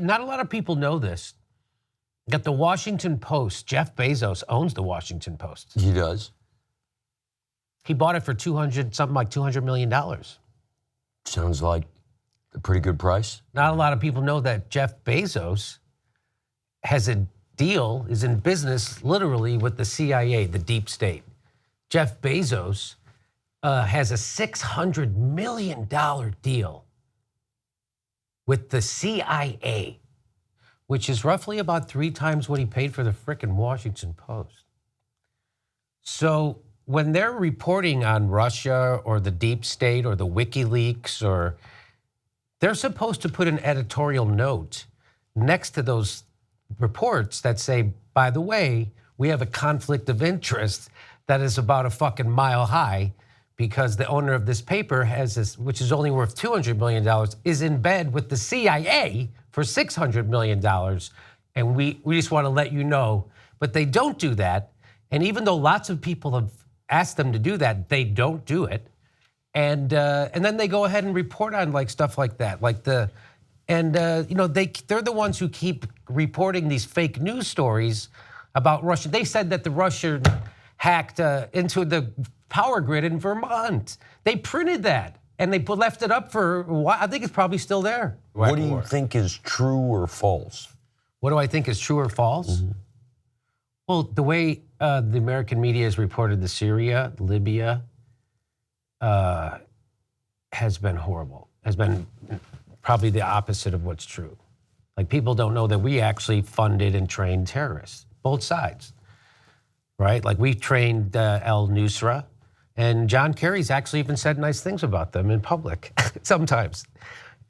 Not a lot of people know this. That the Washington Post, Jeff Bezos owns the Washington Post. He does. He bought it for something like $200 million. Sounds like a pretty good price. Not a lot of people know that Jeff Bezos has a deal, is in business literally with the CIA, the deep state. Jeff Bezos has a $600 million deal with the CIA, which is roughly about 3 times what he paid for the frickin' Washington Post. So when they're reporting on Russia or the deep state or the WikiLeaks, they're supposed to put an editorial note next to those reports that say, by the way, we have a conflict of interest that is about a fucking mile high because the owner of this paper has this, which is only worth $200 million, is in bed with the CIA for $600 million. And we just want to let you know, but they don't do that. And even though lots of people have asked them to do that, they don't do it. And then they go ahead and report on like stuff like that, they're the ones who keep reporting these fake news stories about Russia. They said that the Russian hacked into the power grid in Vermont. They printed that and they left it up for a while. I think it's probably still there. What do you think is true or false? What do I think is true or false? Mm-hmm. Well, the way the American media has reported the Syria, Libya, has been horrible, has been probably the opposite of what's true. Like, people don't know that we actually funded and trained terrorists, both sides, right? Like, we trained al-Nusra, and John Kerry's actually even said nice things about them in public sometimes.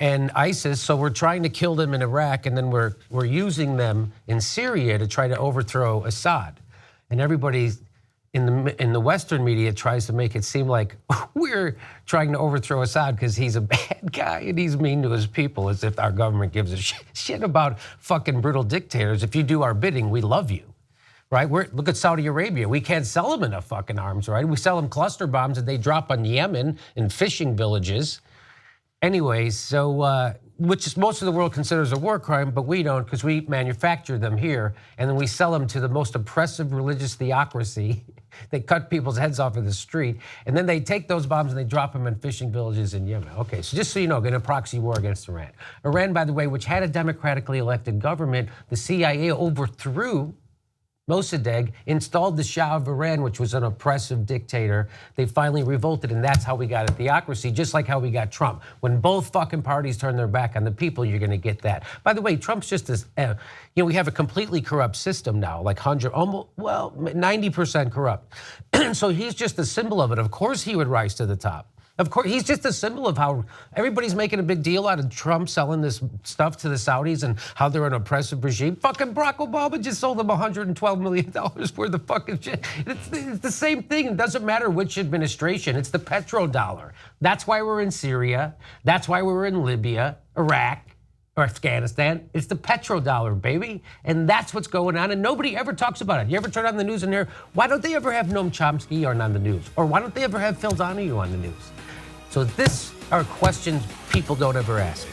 And ISIS, so we're trying to kill them in Iraq, and then we're using them in Syria to try to overthrow Assad. And everybody in the Western media tries to make it seem like we're trying to overthrow Assad because he's a bad guy and he's mean to his people, as if our government gives a shit about fucking brutal dictators. If you do our bidding, we love you, right? Look at Saudi Arabia. We can't sell them enough fucking arms, right? We sell them cluster bombs that they drop on Yemen in fishing villages. Anyways, so which is most of the world considers a war crime, but we don't, because we manufacture them here and then we sell them to the most oppressive religious theocracy. They cut people's heads off in the street, and then they take those bombs and they drop them in fishing villages in Yemen. Okay, so just so you know, in a proxy war against Iran. Iran, by the way, which had a democratically elected government, the CIA overthrew Mossadegh, installed the Shah of Iran, which was an oppressive dictator. They finally revolted, and that's how we got a theocracy, just like how we got Trump. When both fucking parties turn their back on the people, you're gonna get that. By the way, Trump's just as, we have a completely corrupt system now, like 90% corrupt. So he's just a symbol of it. Of course he would rise to the top. Of course, he's just a symbol of how everybody's making a big deal out of Trump selling this stuff to the Saudis and how they're an oppressive regime. Fucking Barack Obama just sold them $112 million worth of fucking shit. It's the same thing. It doesn't matter which administration. It's the petrodollar. That's why we're in Syria. That's why we're in Libya, Iraq, or Afghanistan. It's the petrodollar, baby. And that's what's going on. And nobody ever talks about it. You ever turn on the news and why don't they ever have Noam Chomsky on the news? Or why don't they ever have Phil Donahue on the news? So these are questions people don't ever ask.